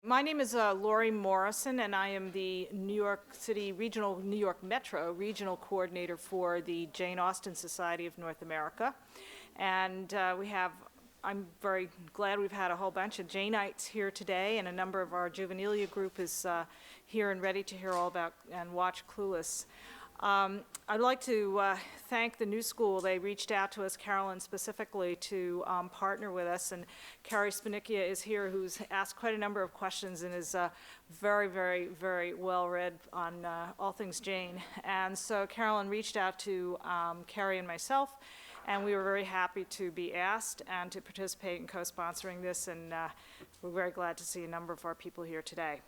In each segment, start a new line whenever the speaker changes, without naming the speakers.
My name is Laurie Morison, and I am the New York City Regional, New York Metro Regional Coordinator for the Jane Austen Society of North America. And I'm very glad we've had a whole bunch of Janeites here today, and a number of our juvenilia group is here and ready to hear all about and watch Clueless. I'd like to thank the New School. They reached out to us, Carolyn specifically, to partner with us, and Carrie Spanicchia is here, who's asked quite a number of questions and is very, very, very well read on all things Jane. And so Carolyn reached out to Carrie and myself, and we were very happy to be asked and to participate in co-sponsoring this, and we're very glad to see a number of our people here today.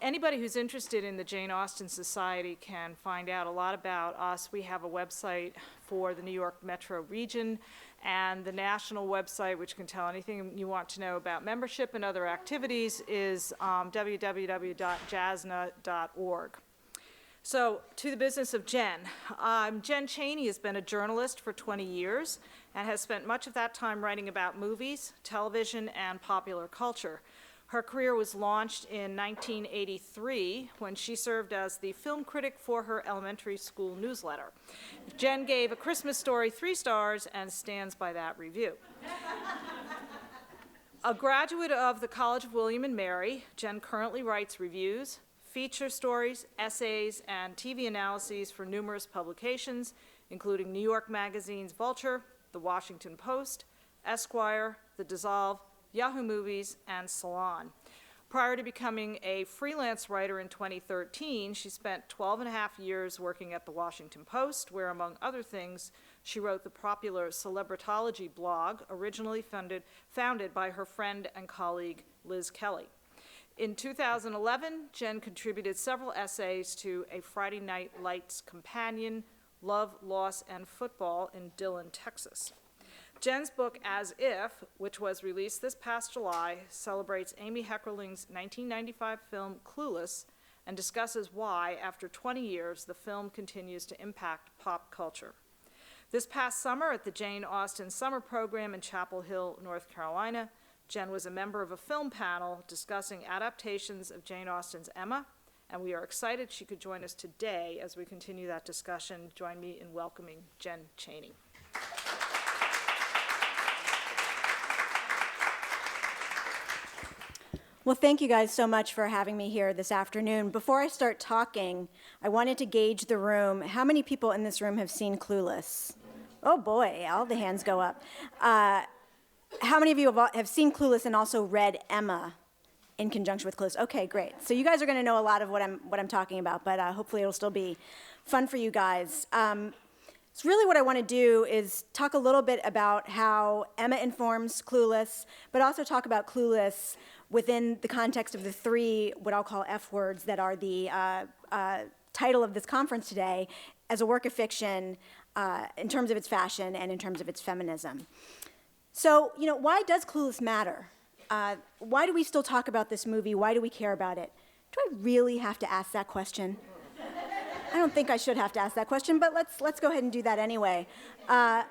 Anybody who's interested in the Jane Austen Society can find out a lot about us. We have a website for the New York Metro region and the national website, which can tell anything you want to know about membership and other activities, is www.jasna.org. So, to the business of Jen. Jen Chaney has been a journalist for 20 years and has spent much of that time writing about movies, television, and popular culture. Her career was launched in 1983 when she served as the film critic for her elementary school newsletter. Jen gave A Christmas Story 3 stars and stands by that review. A graduate of the College of William and Mary, Jen currently writes reviews, feature stories, essays, and TV analyses for numerous publications, including New York Magazine's Vulture, The Washington Post, Esquire, The Dissolve, Yahoo Movies, and Salon. Prior to becoming a freelance writer in 2013, she spent 12 and a half years working at The Washington Post, where, among other things, she wrote the popular Celebritology blog, originally founded by her friend and colleague Liz Kelly. In 2011, Jen contributed several essays to A Friday Night Lights companion, Love, Loss, and Football in Dillon, Texas. Jen's book, As If, which was released this past July, celebrates Amy Heckerling's 1995 film Clueless and discusses why, after 20 years, the film continues to impact pop culture. This past summer at the Jane Austen Summer Program in Chapel Hill, North Carolina, Jen was a member of a film panel discussing adaptations of Jane Austen's Emma, and we are excited she could join us today as we continue that discussion. Join me in welcoming Jen Chaney.
Well, thank you guys so much for having me here this afternoon. Before I start talking, I wanted to gauge the room. How many people in this room have seen Clueless? Oh boy, all the hands go up. How many of you have seen Clueless and also read Emma in conjunction with Clueless? Okay, great. So you guys are going to know a lot of what I'm talking about, but hopefully it'll still be fun for you guys. So really what I want to do is talk a little bit about how Emma informs Clueless, but also talk about Clueless within the context of the three, what I'll call F words, that are the title of this conference today, as a work of fiction in terms of its fashion and in terms of its feminism. So, why does Clueless matter? Why do we still talk about this movie? Why do we care about it? Do I really have to ask that question? I don't think I should have to ask that question, but let's go ahead and do that anyway. Am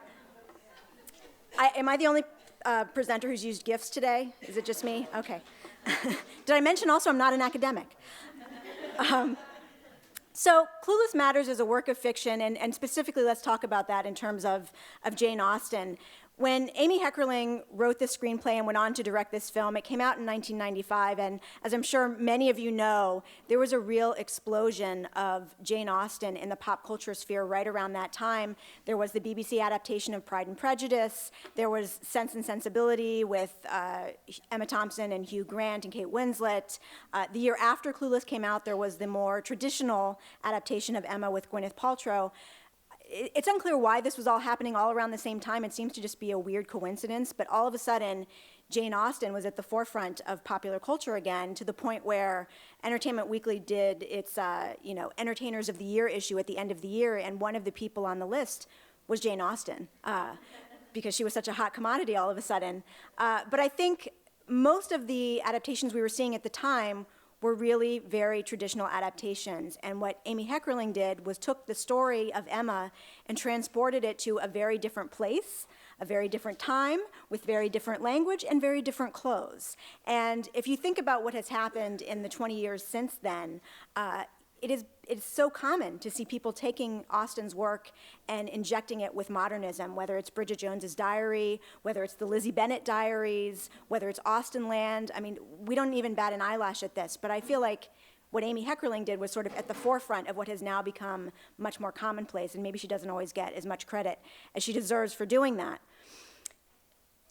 I the only presenter who's used GIFs today? Is it just me? Okay. Did I mention also I'm not an academic? So Clueless matters as a work of fiction, and specifically let's talk about that in terms of Jane Austen. When Amy Heckerling wrote this screenplay and went on to direct this film, it came out in 1995, and as I'm sure many of you know, there was a real explosion of Jane Austen in the pop culture sphere right around that time. There was the BBC adaptation of Pride and Prejudice, there was Sense and Sensibility with Emma Thompson and Hugh Grant and Kate Winslet. The year after Clueless came out, there was the more traditional adaptation of Emma with Gwyneth Paltrow. It's unclear why this was all happening all around the same time. It seems to just be a weird coincidence, but all of a sudden, Jane Austen was at the forefront of popular culture again, to the point where Entertainment Weekly did its Entertainers of the Year issue at the end of the year, and one of the people on the list was Jane Austen, because she was such a hot commodity all of a sudden. But I think most of the adaptations we were seeing at the time were really very traditional adaptations. And what Amy Heckerling did was took the story of Emma and transported it to a very different place a very different time, with very different language and very different clothes. And if you think about what has happened in the 20 years since then, it's so common to see people taking Austen's work and injecting it with modernism, whether it's Bridget Jones's Diary, whether it's the Lizzie Bennet Diaries, whether it's Austenland. I mean, we don't even bat an eyelash at this, but I feel like what Amy Heckerling did was sort of at the forefront of what has now become much more commonplace, and maybe she doesn't always get as much credit as she deserves for doing that.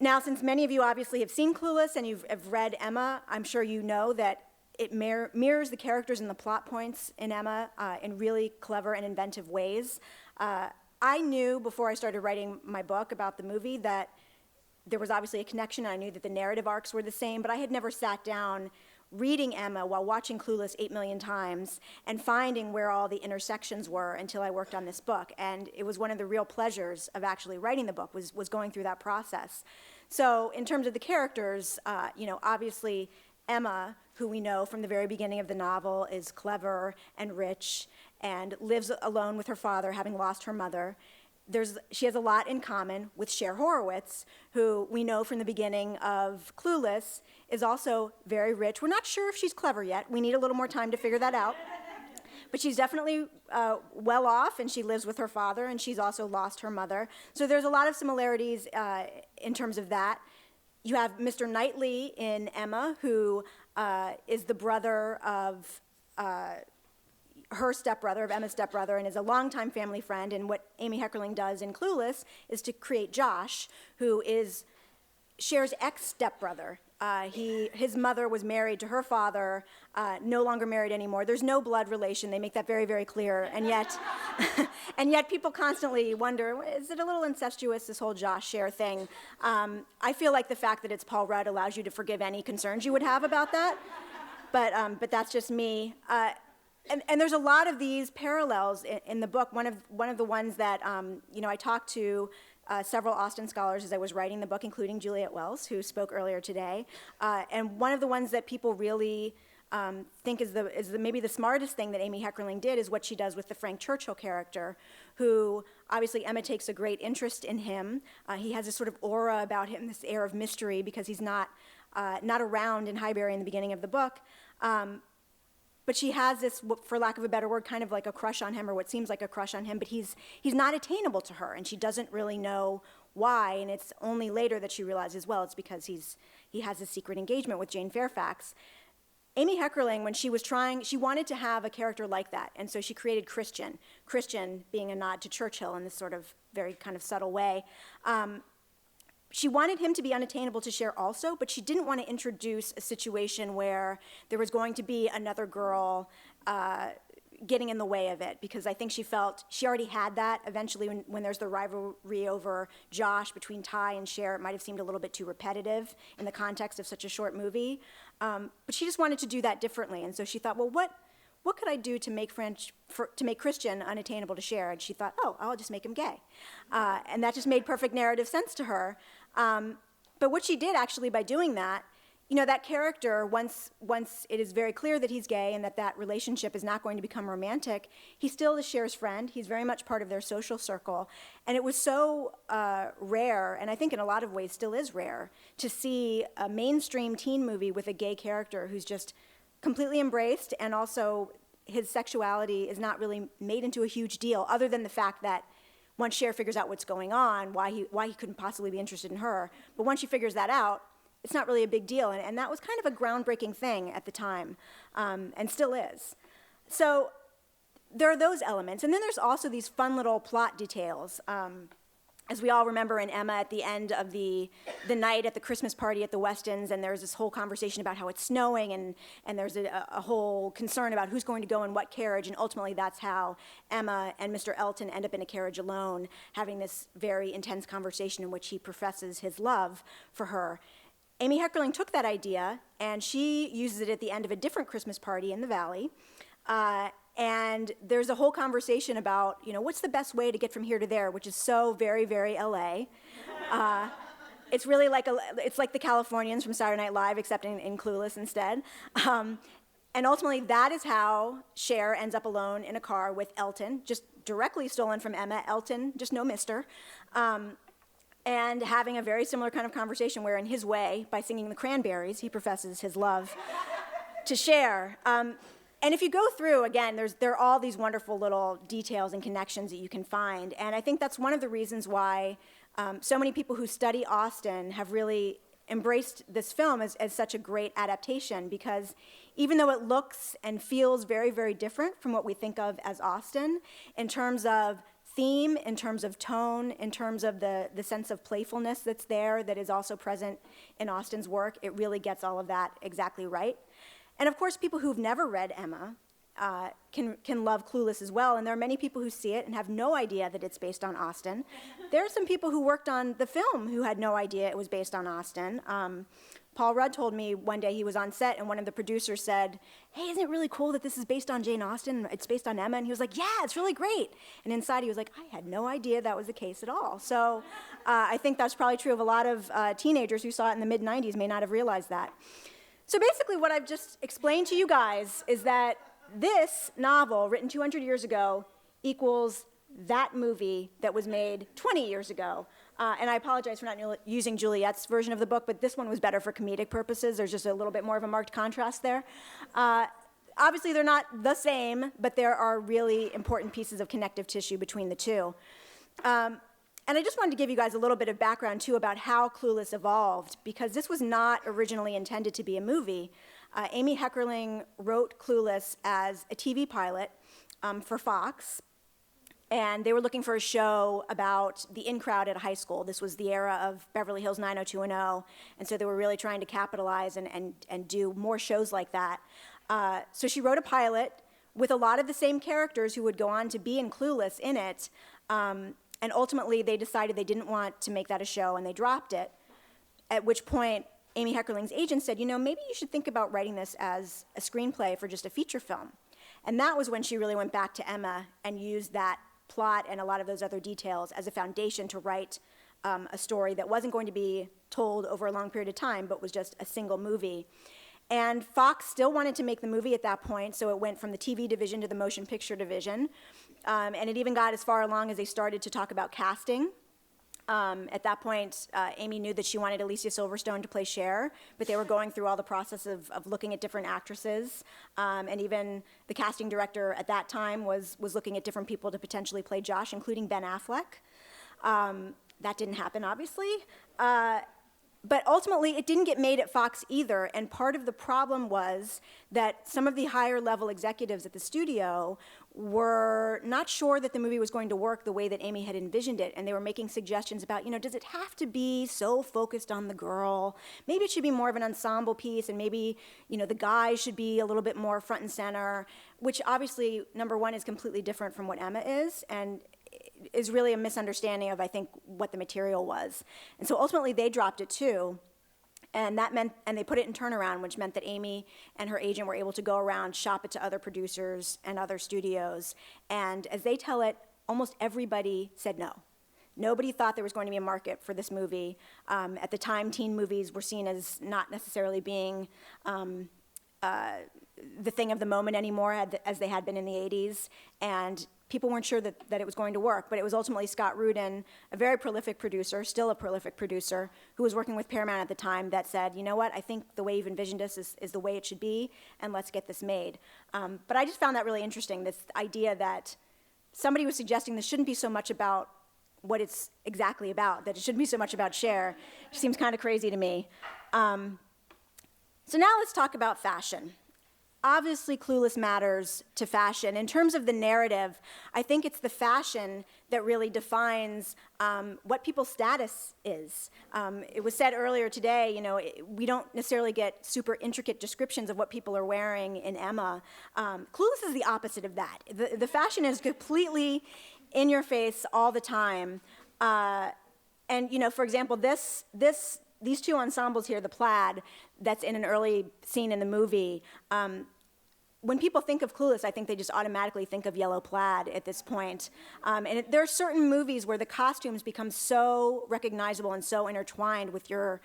Now, since many of you obviously have seen Clueless and have read Emma, I'm sure you know that it mirrors the characters and the plot points in Emma in really clever and inventive ways. I knew before I started writing my book about the movie that there was obviously a connection. I knew that the narrative arcs were the same, but I had never sat down reading Emma while watching Clueless 8 million times and finding where all the intersections were until I worked on this book. And it was one of the real pleasures of actually writing the book was going through that process. So in terms of the characters, obviously Emma, who we know from the very beginning of the novel, is clever and rich and lives alone with her father, having lost her mother. She has a lot in common with Cher Horowitz, who we know from the beginning of Clueless is also very rich. We're not sure if she's clever yet. We need a little more time to figure that out. But she's definitely well off, and she lives with her father, and she's also lost her mother. So there's a lot of similarities in terms of that. You have Mr. Knightley in Emma, who is the brother of her stepbrother, of Emma's stepbrother, and is a longtime family friend. And what Amy Heckerling does in Clueless is to create Josh, who is Cher's ex-stepbrother. His mother was married to her father, no longer married anymore. There's no blood relation. They make that very, very clear. And yet, and yet people constantly wonder, is it a little incestuous, this whole Josh-Cher thing? I feel like the fact that it's Paul Rudd allows you to forgive any concerns you would have about that. But that's just me. And there's a lot of these parallels in the book. One of the ones that I talked to several Austen scholars as I was writing the book, including Juliet Wells, who spoke earlier today. And one of the ones that people really think is maybe the smartest thing that Amy Heckerling did is what she does with the Frank Churchill character, who obviously Emma takes a great interest in him. He has this sort of aura about him, this air of mystery, because he's not around in Highbury in the beginning of the book. But she has this, for lack of a better word, kind of like a crush on him, or what seems like a crush on him, but he's not attainable to her, and she doesn't really know why, and it's only later that she realizes, well, it's because he has a secret engagement with Jane Fairfax. Amy Heckerling, when she was she wanted to have a character like that, and so she created Christian being a nod to Churchill in this sort of very kind of subtle way. She wanted him to be unattainable to Cher also, but she didn't want to introduce a situation where there was going to be another girl getting in the way of it, because I think she felt she already had that eventually when there's the rivalry over Josh between Ty and Cher. It might have seemed a little bit too repetitive in the context of such a short movie. But she just wanted to do that differently, and so she thought, well, what could I do to make Christian unattainable to Cher? And she thought, oh, I'll just make him gay. And that just made perfect narrative sense to her. But what she did actually by doing that, that character, once it is very clear that he's gay and that relationship is not going to become romantic, he still is Cher's friend. He's very much part of their social circle. And it was so rare, and I think in a lot of ways still is rare, to see a mainstream teen movie with a gay character who's just completely embraced, and also his sexuality is not really made into a huge deal, other than the fact that once Cher figures out what's going on, why he couldn't possibly be interested in her, but once she figures that out, it's not really a big deal, and that was kind of a groundbreaking thing at the time, and still is. So there are those elements, and then there's also these fun little plot details. As we all remember in Emma, at the end of the night at the Christmas party at the Westons, and there's this whole conversation about how it's snowing, and there's a whole concern about who's going to go in what carriage, and ultimately that's how Emma and Mr. Elton end up in a carriage alone, having this very intense conversation in which he professes his love for her. Amy Heckerling took that idea, and she uses it at the end of a different Christmas party in the Valley. And there's a whole conversation about, what's the best way to get from here to there, which is so very, very LA. It's really it's like the Californians from Saturday Night Live, except in Clueless instead. And ultimately, that is how Cher ends up alone in a car with Elton, just directly stolen from Emma. Elton, just no mister. and having a very similar kind of conversation where in his way, by singing the Cranberries, he professes his love to Cher. And if you go through, again, there are all these wonderful little details and connections that you can find. And I think that's one of the reasons why so many people who study Austen have really embraced this film as such a great adaptation, because even though it looks and feels very, very different from what we think of as Austen, in terms of theme, in terms of tone, in terms of the sense of playfulness that's there that is also present in Austen's work, it really gets all of that exactly right. And of course, people who've never read Emma can love Clueless as well, and there are many people who see it and have no idea that it's based on Austen. There are some people who worked on the film who had no idea it was based on Austen. Paul Rudd told me one day he was on set and one of the producers said, "Hey, isn't it really cool that this is based on Jane Austen? It's based on Emma." And he was like, "Yeah, it's really great." And inside he was like, "I had no idea that was the case at all." So I think that's probably true of a lot of teenagers who saw it in the mid-90s may not have realized that. So basically what I've just explained to you guys is that this novel, written 200 years ago, equals that movie that was made 20 years ago. And I apologize for not using Juliet's version of the book, but this one was better for comedic purposes. There's just a little bit more of a marked contrast there. Obviously, they're not the same, but there are really important pieces of connective tissue between the two. And I just wanted to give you guys a little bit of background, too, about how Clueless evolved, because this was not originally intended to be a movie. Amy Heckerling wrote Clueless as a TV pilot for Fox, and they were looking for a show about the in-crowd at a high school. This was the era of Beverly Hills 90210, and so they were really trying to capitalize and do more shows like that. So she wrote a pilot with a lot of the same characters who would go on to be in Clueless in it, and ultimately, they decided they didn't want to make that a show, and they dropped it, at which point Amy Heckerling's agent said, maybe you should think about writing this as a screenplay for just a feature film. And that was when she really went back to Emma and used that plot and a lot of those other details as a foundation to write a story that wasn't going to be told over a long period of time, but was just a single movie. And Fox still wanted to make the movie at that point, so it went from the TV division to the motion picture division. And it even got as far along as they started to talk about casting. At that point, Amy knew that she wanted Alicia Silverstone to play Cher, but they were going through all the process of looking at different actresses. And even the casting director at that time was looking at different people to potentially play Josh, including Ben Affleck. That didn't happen, obviously. But ultimately, it didn't get made at Fox either, and part of the problem was that some of the higher-level executives at the studio were not sure that the movie was going to work the way that Amy had envisioned it, and they were making suggestions about, does it have to be so focused on the girl? Maybe it should be more of an ensemble piece, and maybe, the guys should be a little bit more front and center, which obviously, number one, is completely different from what Emma is, and is really a misunderstanding of, I think, what the material was. And so ultimately they dropped it too, and that meant, and they put it in turnaround, which meant that Amy and her agent were able to go around, shop it to other producers and other studios, and as they tell it, almost everybody said no. Nobody thought there was going to be a market for this movie. At the time, teen movies were seen as not necessarily being the thing of the moment anymore, as they had been in the 80s, and people weren't sure that it was going to work, but it was ultimately Scott Rudin, a very prolific producer, still a prolific producer, who was working with Paramount at the time, that said, you know what, I think the way you've envisioned this is the way it should be, and let's get this made. But I just found that really interesting, this idea that somebody was suggesting this shouldn't be so much about what it's exactly about, that it shouldn't be so much about Cher. It seems kind of crazy to me. So now let's talk about fashion. Obviously, Clueless matters to fashion. In terms of the narrative, I think it's the fashion that really defines what people's status is. It was said earlier today, we don't necessarily get super intricate descriptions of what people are wearing in Emma. Clueless is the opposite of that. The fashion is completely in your face all the time. And, for example, these two ensembles here, the plaid, that's in an early scene in the movie, when people think of Clueless, I think they just automatically think of yellow plaid at this point. And there are certain movies where the costumes become so recognizable and so intertwined with your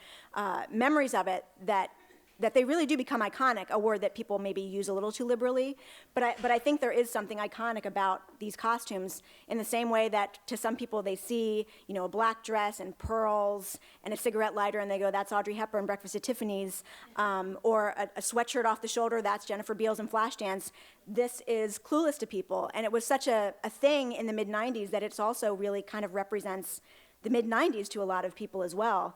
memories of it that that they really do become iconic, a word that people maybe use a little too liberally. But I think there is something iconic about these costumes in the same way that to some people they see, a black dress and pearls and a cigarette lighter and they go, that's Audrey Hepburn, Breakfast at Tiffany's, or a sweatshirt off the shoulder, that's Jennifer Beals in Flashdance. This is Clueless to people. And it was such a thing in the mid-90s that it's also really kind of represents the mid-90s to a lot of people as well.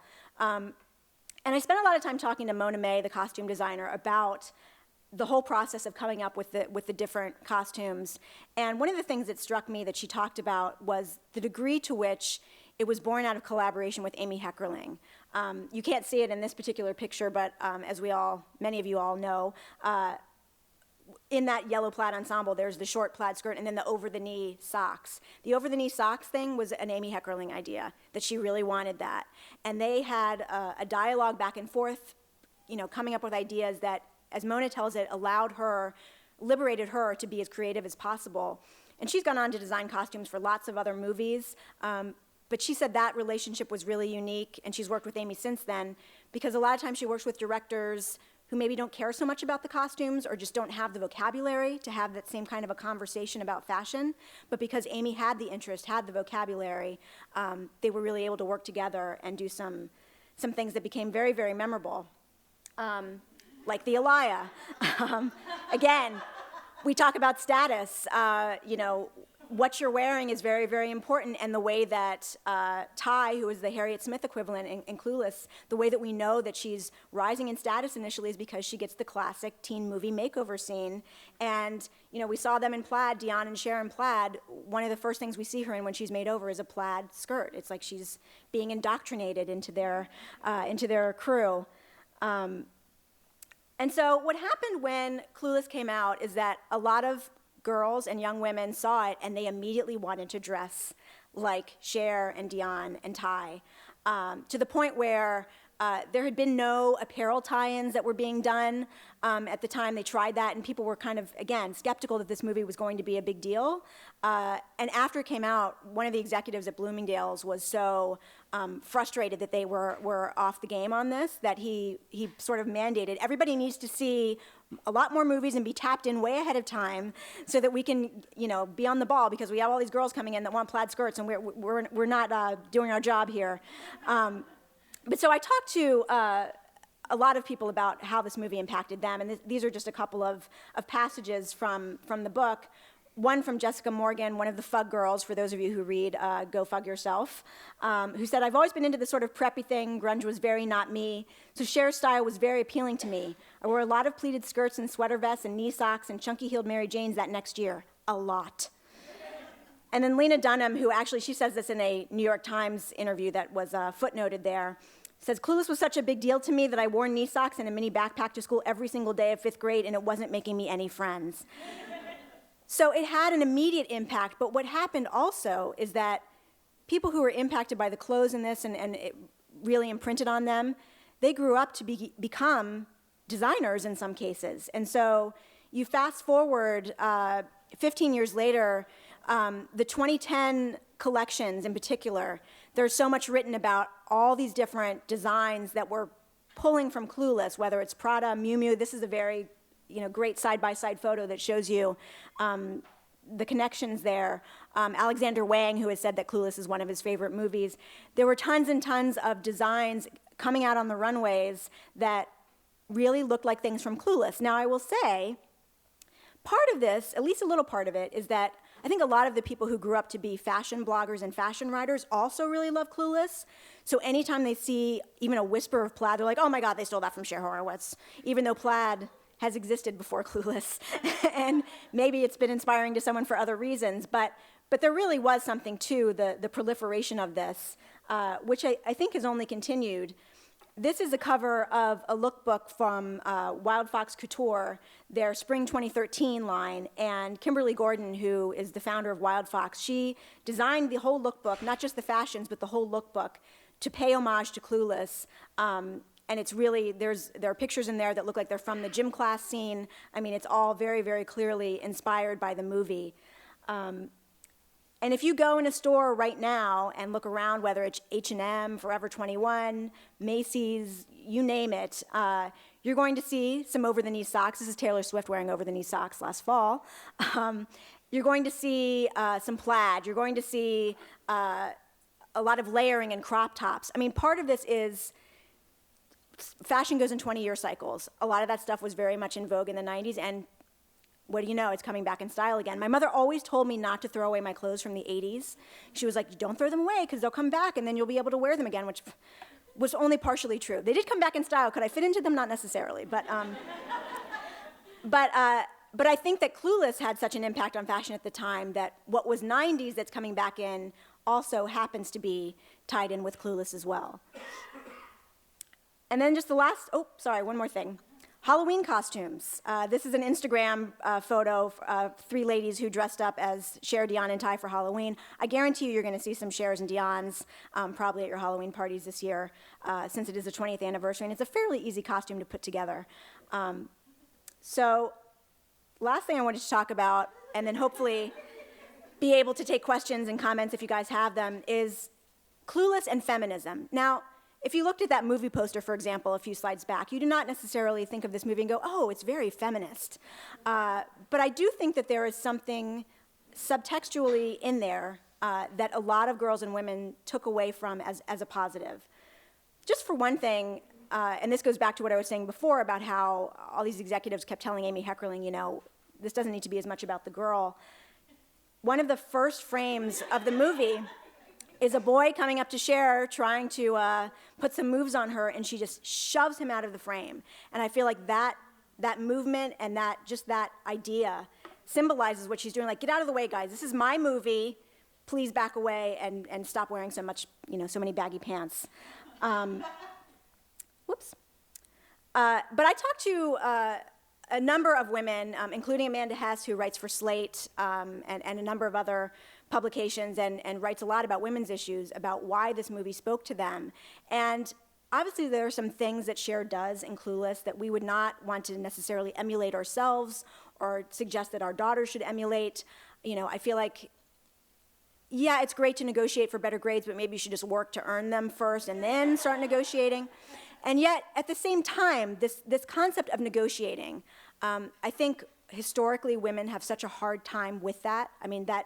And I spent a lot of time talking to Mona May, the costume designer, about the whole process of coming up with the different costumes. And one of the things that struck me that she talked about was the degree to which it was born out of collaboration with Amy Heckerling. You can't see it in this particular picture, but as many of you all know, in that yellow plaid ensemble, there's the short plaid skirt and then the over-the-knee socks. The over-the-knee socks thing was an Amy Heckerling idea, that she really wanted that. And they had a dialogue back and forth, coming up with ideas that, as Mona tells it, liberated her to be as creative as possible. And she's gone on to design costumes for lots of other movies, but she said that relationship was really unique, and she's worked with Amy since then, because a lot of times she works with directors who maybe don't care so much about the costumes or just don't have the vocabulary to have that same kind of a conversation about fashion. But because Amy had the interest, had the vocabulary, they were really able to work together and do some things that became very, very memorable, like the Alaya. Again, we talk about status. What you're wearing is very, very important, and the way that Ty, who is the Harriet Smith equivalent in Clueless, the way that we know that she's rising in status initially is because she gets the classic teen movie makeover scene. And, we saw them in plaid, Dionne and Cher in plaid. One of the first things we see her in when she's made over is a plaid skirt. It's like she's being indoctrinated into their crew. And so what happened when Clueless came out is that a lot of girls and young women saw it and they immediately wanted to dress like Cher and Dionne and Ty, to the point where there had been no apparel tie-ins that were being done. At the time they tried that and people were kind of, again, skeptical that this movie was going to be a big deal. And after it came out, one of the executives at Bloomingdale's was so frustrated that they were off the game on this that he sort of mandated everybody needs to see a lot more movies and be tapped in way ahead of time so that we can, be on the ball, because we have all these girls coming in that want plaid skirts and we're not doing our job here. But so I talked to a lot of people about how this movie impacted them, and these are just a couple of passages from the book. One from Jessica Morgan, one of the Fug girls, for those of you who read Go Fug Yourself, who said, I've always been into this sort of preppy thing. Grunge was very not me. So Cher's style was very appealing to me. I wore a lot of pleated skirts and sweater vests and knee socks and chunky-heeled Mary Janes that next year. A lot. And then Lena Dunham, who actually, she says this in a New York Times interview that was footnoted there, says, Clueless was such a big deal to me that I wore knee socks and a mini backpack to school every single day of 5th grade, and it wasn't making me any friends. So it had an immediate impact, but what happened also is that people who were impacted by the clothes in this and it really imprinted on them, they grew up to become designers in some cases. And so you fast forward 15 years later, the 2010 collections in particular, there's so much written about all these different designs that were pulling from Clueless, whether it's Prada, Miu Miu. This is a very great side-by-side photo that shows you the connections there. Alexander Wang, who has said that Clueless is one of his favorite movies. There were tons and tons of designs coming out on the runways that really looked like things from Clueless. Now, I will say, part of this, at least a little part of it, is that I think a lot of the people who grew up to be fashion bloggers and fashion writers also really love Clueless. So anytime they see even a whisper of plaid, they're like, oh my God, they stole that from Cher Horowitz, even though plaid has existed before Clueless. And maybe it's been inspiring to someone for other reasons, but there really was something to the proliferation of this, which I think has only continued. This is a cover of a lookbook from WILDFOX Couture, their spring 2013 line, and Kimberly Gordon, who is the founder of WILDFOX, she designed the whole lookbook, not just the fashions, but the whole lookbook, to pay homage to Clueless. And it's really, there are pictures in there that look like they're from the gym class scene. I mean, it's all very, very clearly inspired by the movie. And if you go in a store right now and look around, whether it's H&M, Forever 21, Macy's, you name it, you're You're going to see some over-the-knee socks. This is Taylor Swift wearing over-the-knee socks last fall. You're going to see some plaid. You're going to see a lot of layering and crop tops. I mean, part of this is fashion goes in 20-year cycles. A lot of that stuff was very much in vogue in the 90s, and what do you know, it's coming back in style again. My mother always told me not to throw away my clothes from the 80s. She was like, don't throw them away, because they'll come back, and then you'll be able to wear them again, which was only partially true. They did come back in style. Could I fit into them? Not necessarily, but I think that Clueless had such an impact on fashion at the time that what was 90s that's coming back in also happens to be tied in with Clueless as well. And then just the last, one more thing. Halloween costumes. This is an Instagram photo of 3 ladies who dressed up as Cher, Dion, and Ty for Halloween. I guarantee you're going to see some Chers and Dions probably at your Halloween parties this year, since it is the 20th anniversary, and it's a fairly easy costume to put together. So last thing I wanted to talk about, and then hopefully be able to take questions and comments if you guys have them, is Clueless and feminism. Now, if you looked at that movie poster, for example, a few slides back, you do not necessarily think of this movie and go, oh, it's very feminist. But I do think that there is something subtextually in there that a lot of girls and women took away from as a positive. Just for one thing, and this goes back to what I was saying before about how all these executives kept telling Amy Heckerling, you know, this doesn't need to be as much about the girl. One of the first frames of the movie is a boy coming up to Cher trying to put some moves on her, and she just shoves him out of the frame. And I feel like that movement and that idea symbolizes what she's doing. Like, get out of the way, guys. This is my movie. Please back away and stop wearing so many baggy pants. Whoops. But I talked to a number of women, including Amanda Hess, who writes for Slate, and a number of other publications, and writes a lot about women's issues, about why this movie spoke to them. And obviously there are some things that Cher does in Clueless that we would not want to necessarily emulate ourselves or suggest that our daughters should emulate. You know, I feel like, yeah, it's great to negotiate for better grades, but maybe you should just work to earn them first and then start negotiating. And yet, at the same time, this concept of negotiating, I think historically women have such a hard time with that. I mean, that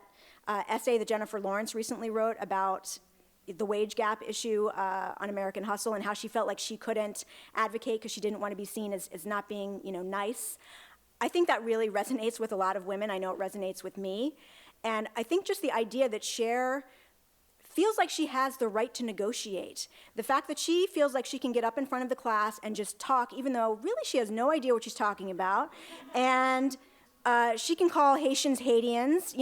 essay that Jennifer Lawrence recently wrote about the wage gap issue on American Hustle, and how she felt like she couldn't advocate because she didn't want to be seen as not being, nice. I think that really resonates with a lot of women. I know it resonates with me. And I think just the idea that Cher feels like she has the right to negotiate. The fact that she feels like she can get up in front of the class and just talk, even though really she has no idea what she's talking about. And she can call Haitians Haitians,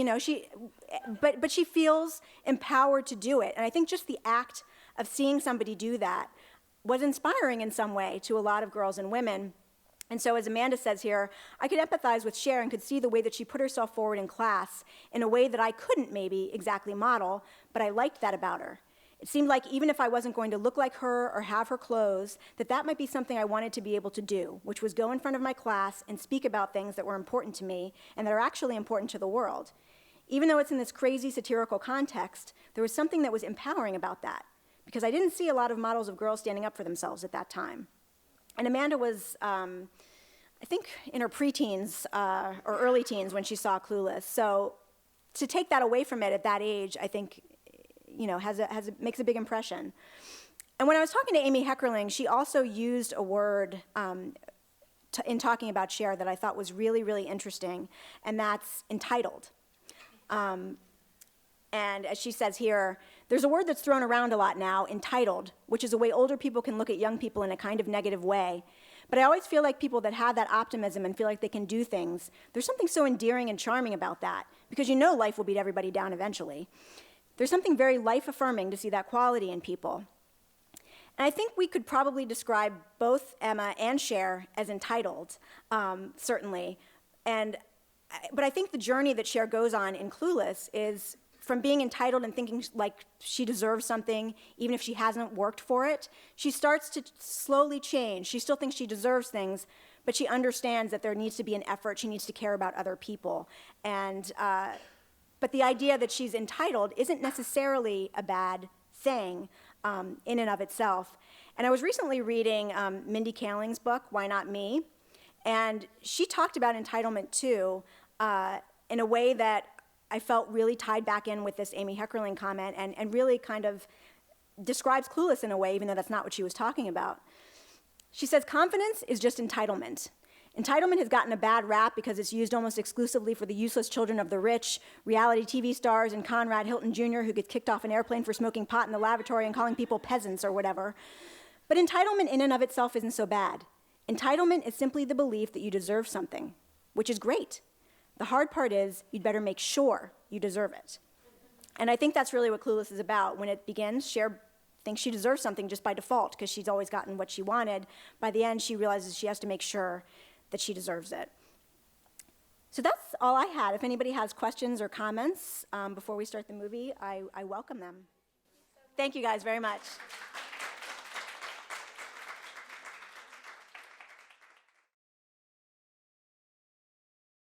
but she feels empowered to do it. And I think just the act of seeing somebody do that was inspiring in some way to a lot of girls and women. And so, as Amanda says here, I could empathize with Cher and could see the way that she put herself forward in class in a way that I couldn't maybe exactly model, but I liked that about her. It seemed like even if I wasn't going to look like her or have her clothes, that might be something I wanted to be able to do, which was go in front of my class and speak about things that were important to me and that are actually important to the world. Even though it's in this crazy satirical context, there was something that was empowering about that, because I didn't see a lot of models of girls standing up for themselves at that time. And Amanda was, I think, in her preteens or early teens when she saw Clueless. So to take that away from it at that age, I think, makes a big impression. And when I was talking to Amy Heckerling, she also used a word in talking about Cher that I thought was really, really interesting, and that's entitled. And as she says here, there's a word that's thrown around a lot now, entitled, which is a way older people can look at young people in a kind of negative way. But I always feel like people that have that optimism and feel like they can do things, there's something so endearing and charming about that, because life will beat everybody down eventually. There's something very life-affirming to see that quality in people. And I think we could probably describe both Emma and Cher as entitled, certainly. But I think the journey that Cher goes on in Clueless is from being entitled and thinking like she deserves something, even if she hasn't worked for it, she starts to slowly change. She still thinks she deserves things, but she understands that there needs to be an effort. She needs to care about other people. But the idea that she's entitled isn't necessarily a bad thing in and of itself. And I was recently reading Mindy Kaling's book, Why Not Me? And she talked about entitlement too, in a way that I felt really tied back in with this Amy Heckerling comment and really kind of describes Clueless in a way, even though that's not what she was talking about. She says, confidence is just entitlement. Entitlement has gotten a bad rap because it's used almost exclusively for the useless children of the rich, reality TV stars, and Conrad Hilton Jr., who gets kicked off an airplane for smoking pot in the lavatory and calling people peasants or whatever. But entitlement in and of itself isn't so bad. Entitlement is simply the belief that you deserve something, which is great. The hard part is you'd better make sure you deserve it. And I think that's really what Clueless is about. When it begins, Cher thinks she deserves something just by default because she's always gotten what she wanted. By the end, she realizes she has to make sure that she deserves it. So that's all I had. If anybody has questions or comments before we start the movie, I welcome them. Thank you guys very much.